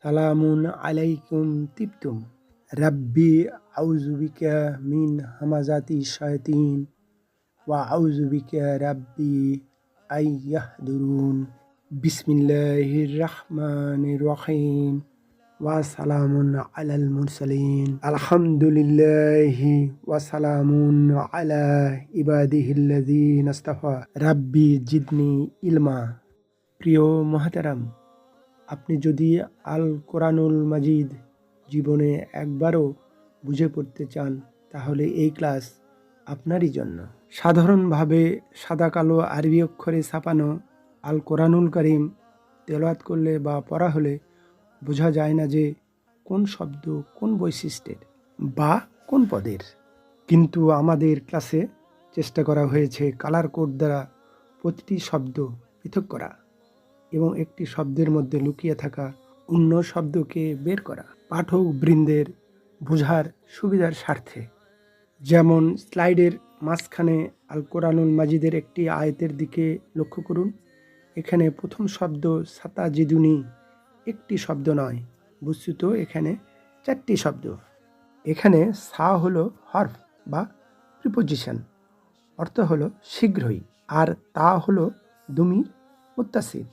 সালামুন আলাইকুম তিবতুম রাব্বি আউযু বিকা মিন হামাযাতি শায়াতিন ওয়া আউযু বিকা রাব্বি আইয়াহদুরুন বিসমিল্লাহির রাহমানির রহিম ওয়া সালামুন আলাল মুরসালিন আলহামদুলিল্লাহি ওয়া সালামুন আলা ইবাদিহিল্লাযিনা ইসতাফা রাব্বি জিদনি ইলমা। প্রিয় মুহতারাম, আপনি যদি আল কোরআনুল মাজিদ জীবনে একবারও বুঝে পড়তে চান তাহলে এই ক্লাস আপনারই জন্য। সাধারণভাবে সাদা কালো আরবি অক্ষরে ছাপানো আল কোরআনুল কারীম তেলাওয়াত করলে বা পড়া হলে বোঝা যায় না যে কোন শব্দ কোন বৈশিষ্ট্যের বা কোন পদের। কিন্তু আমাদের ক্লাসে চেষ্টা করা হয়েছে কালার কোড দ্বারা প্রতিটি শব্দ পৃথক করা এবং একটি শব্দের মধ্যে লুকিয়ে থাকা অন্য শব্দকে বের করা পাঠক বৃন্দের বোঝার সুবিধার স্বার্থে। যেমন স্লাইডের মাঝখানে আল কোরআনুল মাজিদের একটি আয়াতের দিকে লক্ষ্য করুন। এখানে প্রথম শব্দ সাতাজিদুনি একটি শব্দ নয়, বস্তুত এখানে 4টি শব্দ। এখানে সা হলো হরফ বা প্রিপোজিশন, অর্থ হলো শীঘ্রই, আর তা হলো দুমির মুত্তাসিল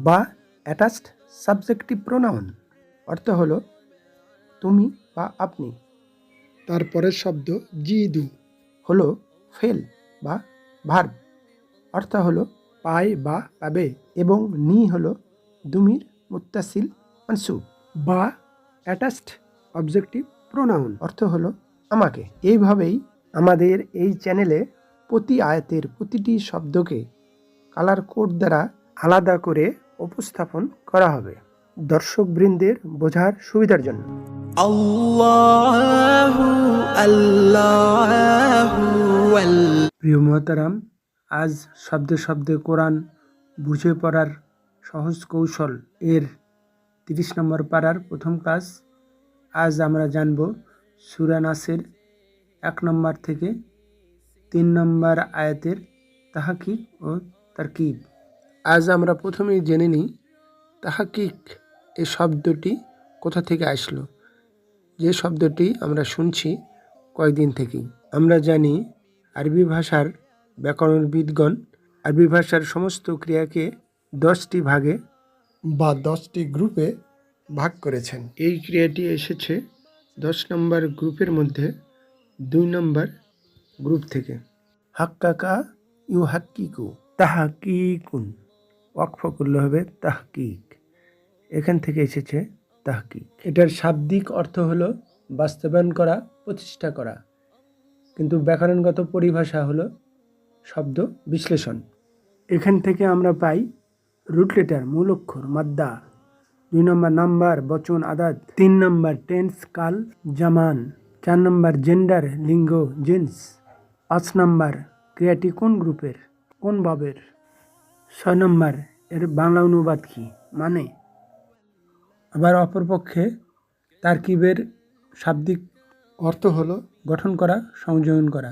বা অ্যাটাচড সাবজেক্টিভ প্রোনাউন, অর্থ হলো তুমি বা আপনি। তারপরের শব্দ জিদু হলো ফেল বা ভার্ব, অর্থ হলো পায় বা পাবে, এবং নি হলো দুমির মুত্তাসিল মানসুব বা অ্যাটাচড অবজেক্টিভ প্রোনাউন, অর্থ হলো আমাকে। এইভাবেই আমাদের এই চ্যানেলে প্রতি আয়াতের প্রতিটি শব্দকে কালার কোড দ্বারা আলাদা করে উপস্থাপন করা হবে দর্শকবৃন্দের বোঝার সুবিধার জন্য। আল্লাহু আল্লাহু প্রিয় মুহতারাম, আজ শব্দে শব্দে কোরআন বুঝে পড়ার সহজ কৌশল এর 30 নম্বর পারার প্রথম ক্লাস। আজ আমরা জানব সূরা নাসের 1 নম্বর থেকে 3 নম্বর আয়াতের তাহকিক ও তারকিব। আজ আমরা প্রথমেই জেনে নিই তাহকিক এই শব্দটি কোথা থেকে আসলো, যে শব্দটি আমরা শুনছি কয়েকদিন থেকেই। আমরা জানি আরবি ভাষার ব্যাকরণবিদগণ আরবি ভাষার সমস্ত ক্রিয়াকে 10টি ভাগে বা 10টি গ্রুপে ভাগ করেছেন। এই ক্রিয়াটি এসেছে 10 নম্বর গ্রুপের মধ্যে 2 নম্বর গ্রুপ থেকে। হাক্কাকা ইউ হাক্কিকু তাহকিকুন, ওয়াকফ করলে হবে তাহকিক, এখান থেকে এসেছে তাহকিক। এটার শাব্দিক অর্থ হলো বাস্তবায়ন করা, প্রতিষ্ঠা করা, কিন্তু ব্যাকরণগত পরিভাষা হলো শব্দ বিশ্লেষণ। এখান থেকে আমরা পাই রুট লেটার, মূল অক্ষর, মাদ্দা, 2 নম্বর নাম্বার, বচন, আদাদ, 3 নম্বর টেন্স, কাল, জামান, 4 নম্বর জেন্ডার, লিঙ্গ, জেন্স, 5 নম্বর ক্রিয়াটি কোন গ্রুপের, কোন ভাবের, 6 নম্বর এর বাংলা অনুবাদ কি মানে। আবার অপরপক্ষে তারকিবের শাব্দিক অর্থ হলো গঠন করা, সংযোজন করা,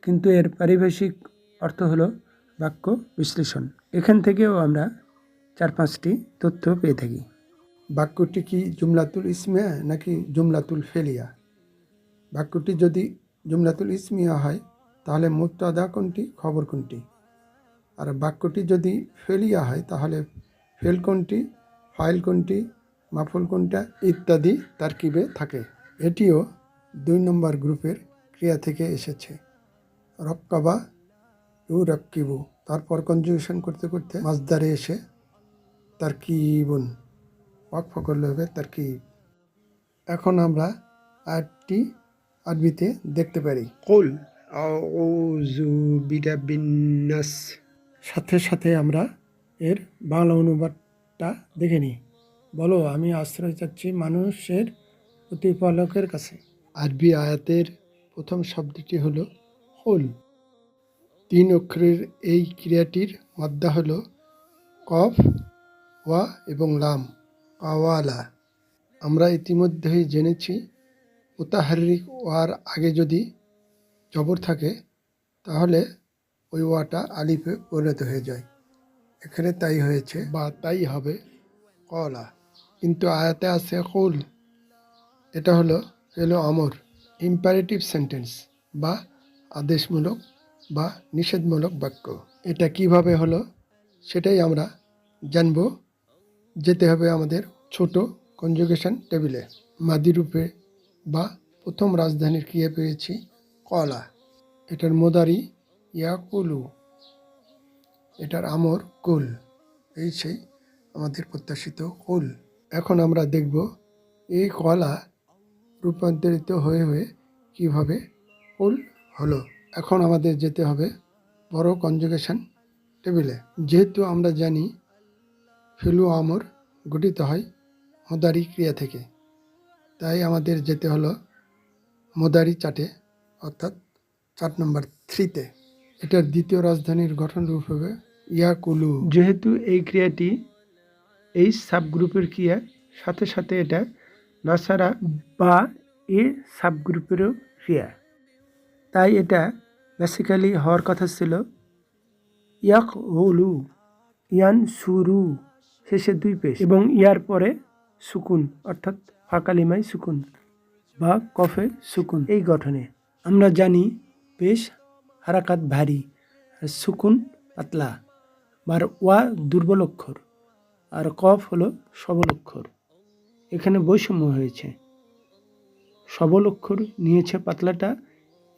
কিন্তু এর পারিভাষিক অর্থ হলো বাক্য বিশ্লেষণ। এখান থেকেও আমরা 4-5টি তথ্য পেয়ে থাকি। বাক্যটি কি জুমলাতুল ইসমিয়া নাকি জুমলাতুল ফেলিয়া? বাক্যটি যদি জুমলাতুল ইসমিয়া হয় তাহলে মুবতাদা কোনটি, খবর কোনটি? আর বাক্যটি যদি ফেলিয়া হয় তাহলে ফেল কোনটি, ফাইল কোনটি, মাফুল কোনটা ইত্যাদি তারকিবে থাকে। এটিও 2 নম্বর গ্রুপের ক্রিয়া থেকে এসেছে। রক্কাবা ইউ রক্কিবু, তারপর কনজুগেশন করতে করতে মাসদারে এসে তারকিবুন, ওয়াকফ করলে হবে তারকিব। এখন আমরা আয়াতটি আরবিতে দেখতে পারি। কুল আউযু বিরাব্বিন নাস, সাথে সাথে আমরা এর বাংলা অনুবাদটা দেখে নিই। বলো, আমি আশ্রয় চাচ্ছি মানুষের প্রতিপালকের কাছে। আরবি আয়াতের প্রথম শব্দটি হলো কুল। 3 অক্ষরের এই ক্রিয়াটির মাদ্দা হলো কফ, ওয়া এবং লাম, কাওয়ালা। আমরা ইতিমধ্যেই জেনেছি মুতাহাররিক ওয়ার আগে যদি জবর থাকে তাহলে ওই ওয়াটা আলিফে পরিণত হয়ে যায়। এখানে তাই হয়েছে বা তাই হবে কলা। কিন্তু আয়াতে আছে কুল। এটা হলো আমর, ইম্পারেটিভ সেন্টেন্স বা আদেশমূলক বা নিষেধমূলক বাক্য। এটা কিভাবে হলো সেটাই আমরা জানব। যেতে হবে আমাদের ছোট কনজুগেশন টেবিলে। মাদি রূপে বা প্রথম রাজধানীর ক্রিয়া পেয়েছি কলা। এটার মোদারি ইয়াকুলু, এটার আমর কুল। এই সেই আমাদের প্রত্যাশিত কুল। এখন আমরা দেখব এই কলা রূপান্তরিত হয়ে হয়ে কীভাবে কুল হলো। এখন আমাদের যেতে হবে বড় কনজুগেশন টেবিলে। যেহেতু আমরা জানি ফেলু আমর গঠিত হয় মোদারি ক্রিয়া থেকে, তাই আমাদের যেতে হলো মোদারি চার্টে, অর্থাৎ চার্ট নাম্বার 3-তে। এটার দ্বিতীয় রাজধানীর গঠন রূপ হবে ইয়াকুলু। যেহেতু এই ক্রিয়াটি এই সাবগ্রুপের ক্রিয়া, সাথে সাথে এটা নাসারা বা এ সাবগ্রুপেরও ক্রিয়া, তাই এটা বেসিক্যালি হওয়ার কথা ছিল ইয়াকউলু, ইয়ান সুরু, শেষে 2 পেশ এবং ইয়ার পরে সুকুন, অর্থাৎ ফাকালিমায় সুকুন বা কফে সুকুন। এই গঠনে আমরা জানি পেশ হারাকাত ভারী আর সুকুন পাতলা, আর ওয়া দুর্বল অক্ষর আর কফ হলো সবল অক্ষর। এখানে বৈষম্য হয়েছে, সবল অক্ষর নিয়েছে পাতলাটা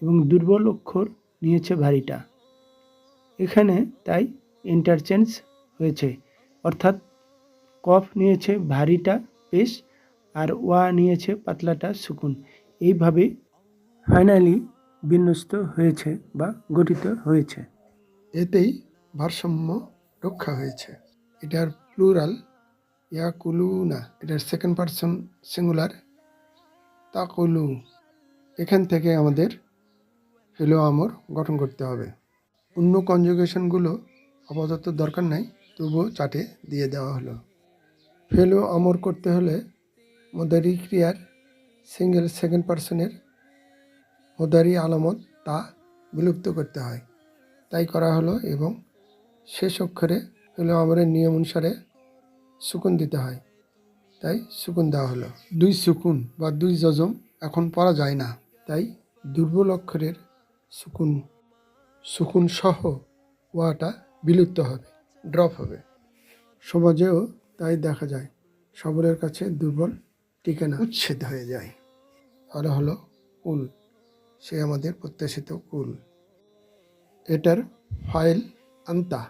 এবং দুর্বল অক্ষর নিয়েছে ভারীটা। এখানে তাই ইন্টারচেঞ্জ হয়েছে, অর্থাৎ কফ নিয়েছে ভারীটা পেশ আর ওয়া নিয়েছে পাতলাটা সুকুন। এইভাবে ফাইনালি বিন্যস্ত হয়েছে বা গঠিত হয়েছে। এতেই ভারসাম্য রক্ষা হয়েছে। এটার প্লুরাল ইয়াকুলু না, এটার সেকেন্ড পারসন সিঙ্গুলার তাকুলু। এখান থেকে আমাদের ফেলো আমর গঠন করতে হবে। অন্য কনজুগেশনগুলো আপাতত দরকার নাই, তবুও চার্টে দিয়ে দেওয়া হলো। ফেলো আমর করতে হলে মোদারি ক্রিয়ার সিঙ্গেল সেকেন্ড পারসনের মোদারি আলামত তা বিলুপ্ত করতে হয়, তাই করা হলো। এবং শেষ অক্ষরে ফেলো আমরের নিয়ম অনুসারে সুকুন দিতে হয়, তাই সুকুন দেওয়া হলো। 2 সুকুন বা 2 যজম এখন পড়া যায় না, তাই দুর্বল অক্ষরের সুকুন সহ ওয়াটা বিলুপ্ত হবে, ড্রপ হবে। সমাজেও তাই দেখা যায়, সবলের কাছে দুর্বল টিকে না, উচ্ছেদ হয়ে যায়। আর হলো কুল, সে আমাদের প্রত্যাশিত কুল। এটার ফাইল আন্তা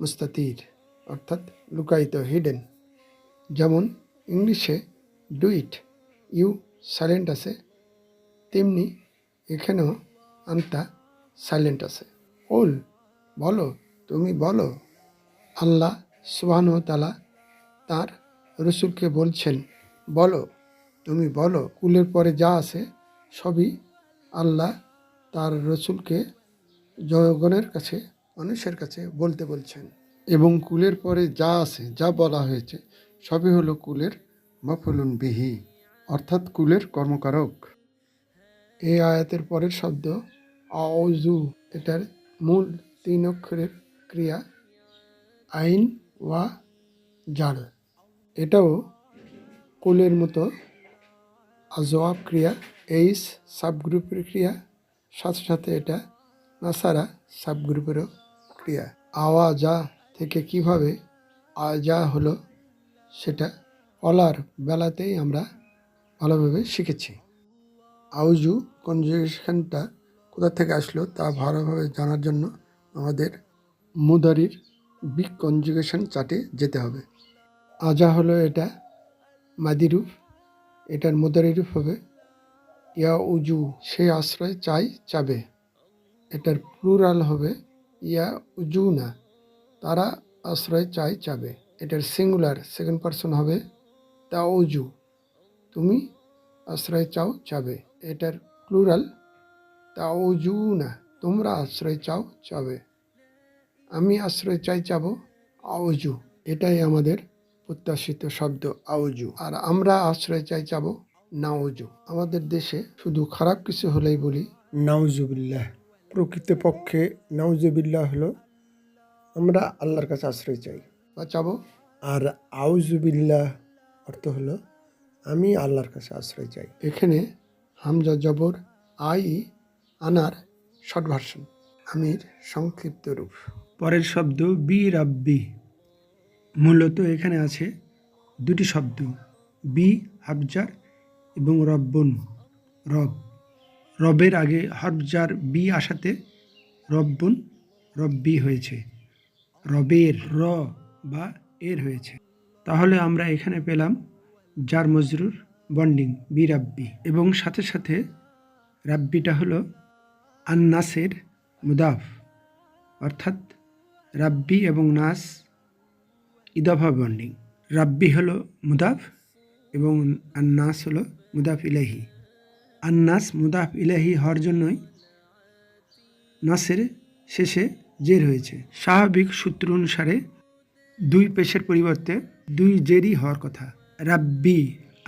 মুস্তাতির, অর্থাৎ লুকায়িত, হিডেন। যেমন ইংলিশে ডু ইট, ইউ সাইলেন্ট আছে, তেমনি এখানেও আন্তা সাইলেন্ট আছে। কুল, বলো, তুমি বলো। আল্লাহ সুবহানাহু ওয়া তাআলা তাঁর রসুলকে বলছেন, বলো, তুমি বলো। কুলের পরে যা আছে সবই আল্লাহ তার রসুলকে জনগণের কাছে, মানুষের কাছে বলতে বলছেন। এবং কুলের পরে যা আছে, যা বলা হয়েছে, সবই হলো কুলের মাফউলুন বিহি, অর্থাৎ কুলের কর্মকারক। এই আয়াতের পরের শব্দ আউযু, এটার মূল 3 অক্ষরের ক্রিয়া আইন ওয়া জাল। এটাও কুলের মতো আজওয়াব ক্রিয়া, এইস সাবগ্রুপের ক্রিয়া, সাথে সাথে এটা নাসারা সাবগ্রুপেরও ক্রিয়া। আওয়াজা থেকে কিভাবে আজা হলো সেটা অলার বেলাতেই আমরা ভালোভাবে শিখেছি। আউজু কনজুগেশনটা কোথা থেকে আসলো তা ভালোভাবে জানার জন্য আমাদের মুদারির বিগ কনজুগেশন চার্টে যেতে হবে। আজা হলো এটা মাদি রূপ, এটার মুদারি রূপ হবে ইয়া উজু, সে আশ্রয় চাই চাবে। এটার প্লুরাল হবে ইয়া উজু না, তারা আশ্রয় চাই চাবে। এটার সিঙ্গুলার সেকেন্ড পারসন হবে তা উজু, তুমি আশ্রয় চাও চাবে। এটার প্লুরাল তা উজু না, তোমরা আশ্রয় চাও চাবে। আমি আশ্রয় চাই চাবো আউজু, এটাই আমাদের প্রত্যাশিত শব্দ আউজু। আর আমরা আশ্রয় চাই চাবো নাউজু। আমাদের দেশে শুধু খারাপ কিছু হলেই বলি নাউজুবিল্লাহ। প্রকৃতপক্ষে নাউজুবিল্লাহ হলো আমরা আল্লাহর কাছে আশ্রয় চাই বা চাবো। আর আউজুবিল্লাহ অর্থ হলো আমি আল্লাহর কাছে আশ্রয় চাই। এখানে হামজা জবর আই আনার শর্ট ভার্সন, আমির সংক্ষিপ্ত রূপ। পরের শব্দ বি রাব্বি। মূলত এখানে আছে দুটি শব্দ, বি হাবজার এবং রব্বুন রব। রবের আগে হরফজার বি আসাতে রব্বুন রব্বি হয়েছে, রবের র বা এর হয়েছে। তাহলে আমরা এখানে পেলাম জার মজরুর বন্ডিং বি রাব্বি, এবং সাথে সাথে রাব্বিটা হলো আন্নাসের মুদাফ, অর্থাৎ রাব্বি এবং নাস ইদাফা বন্ডিং। রাব্বি হলো মুদাফ এবং আন্নাস হলো মুদাফ ইলাহি। আন্নাস মুদাফ ইলাহি হওয়ার জন্যই নাসের শেষে জের হয়েছে। স্বাভাবিক সূত্র অনুসারে দুই পেশের পরিবর্তে দুই জেরই হওয়ার কথা। রাব্বি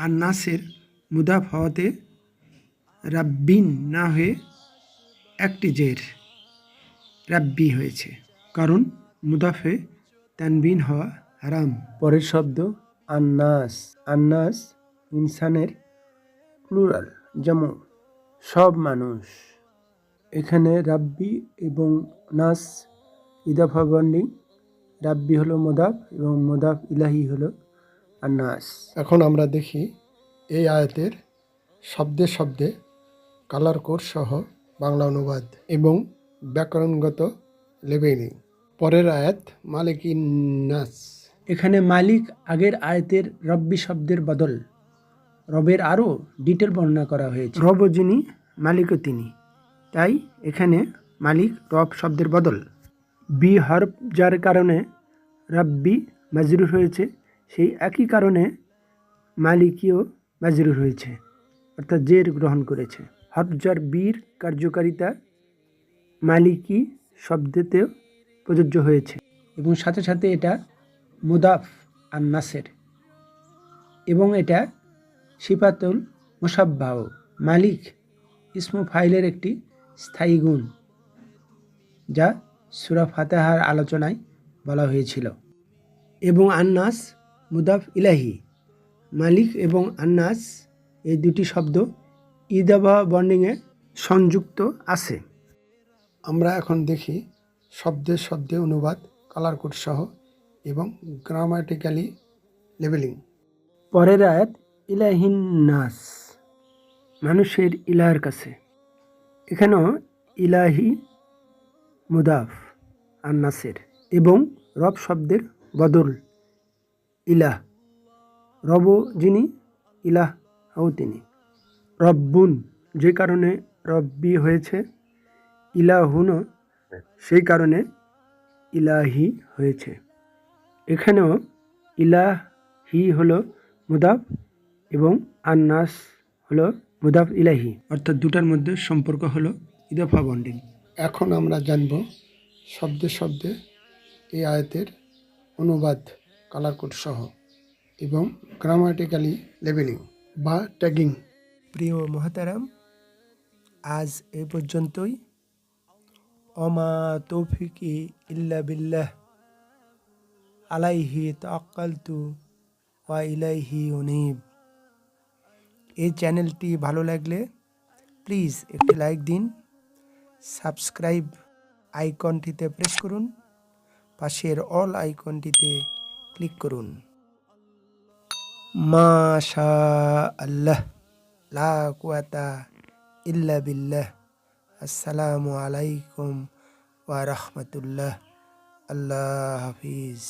আর নাসের মুদাফ হওয়াতে রাব্বিন না হয়ে একটি জের রাব্বি হয়েছে, কারণ মুদাফে তানবিন হওয়া হারাম। পরের শব্দ আন্নাস। আন্নাস ইনসানের প্লুরাল, যেমন সব মানুষ। এখানে রাব্বি এবং নাস ইদাফা বন্ডিং। রাব্বি হলো মুদাফ এবং মুদাফ ইলাহি হলো আন্নাস। এখন আমরা দেখি এই আয়াতের শব্দে শব্দে কালার কোড সহ বাংলা অনুবাদ এবং ব্যাকরণগত লেবেলিং। পরের আয়াত মালিকিন নাস। এখানে মালিক আগের আয়াতের রব্বি শব্দের বদল রবের আরও ডিটেল বর্ণনা করা হয়েছে। রব যিনি, মালিকও তিনি, তাই এখানে মালিক রব শব্দের বদল। বি হরফ যার কারণে রাব্বি মাজরুর হয়েছে, সেই একই কারণে মালিকিও মাজরুর হয়েছে, অর্থাৎ জের গ্রহণ করেছে। হরফ যার বীর কার্যকারিতা মালিকি শব্দেতেও প্রযোজ্য হয়েছে, এবং সাথে সাথে এটা মুদাফ আর নাসের, এবং এটা সিফাতুল মুসাব্বাহ। মালিক ইসমু ফাইলের একটি স্থায়ী গুণ, যা সূরা ফাতিহার আলোচনায় বলা হয়েছিল। এবং আন্নাস মুদাফ ইলাহি। মালিক এবং আন্নাস এই দুটি শব্দ ইদাফা বন্ডিংয়ে সংযুক্ত আছে। আমরা এখন দেখি শব্দে শব্দে অনুবাদ, কালার কোড সহ এবং গ্রামাটিক্যালি লেবেলিং। পরের আয়াত ইলাহিন নাস, মানুষের ইলাহের কাছে। এখানেও ইলাহি মুদাফ আর নাসের, এবং রব শব্দের বদল ইলাহ। রব যিনি, ইলাহ হও তিনি। রব্বুন যে কারণে রব্বি হয়েছে, ইলাহুনও সেই কারণে ইলাহি হয়েছে। এখানেও ইলাহি হলো মুদাফ এবং আন্নাস হলো মুদাফ ইলাহি, অর্থাৎ দুটার মধ্যে সম্পর্ক হলো ইদাফা বন্ডিং। এখন আমরা জানব শব্দে শব্দে এই আয়াতের অনুবাদ, কালার কোড সহ এবং গ্রামাটিক্যালি লেবেলিং বা ট্যাগিং। প্রিয় মুহতারাম, আজ এই পর্যন্তই। অমা তৌফিকি ইল্লা বিল্লাহ, আলাইহি তাওয়াক্কালতু ওয়া ইলাইহি উনীব। এই চ্যানেলটি ভালো লাগলে প্লিজ একটি লাইক দিন, সাবস্ক্রাইব আইকনটিতে প্রেস করুন, পাশের অল আইকনটিতে ক্লিক করুন। মাশা আল্লাহ, লা কুওয়াতা ইল্লা বিল্লাহ। আসসালামু আলাইকুম ওয়া রাহমাতুল্লাহ। আল্লাহ হাফিজ।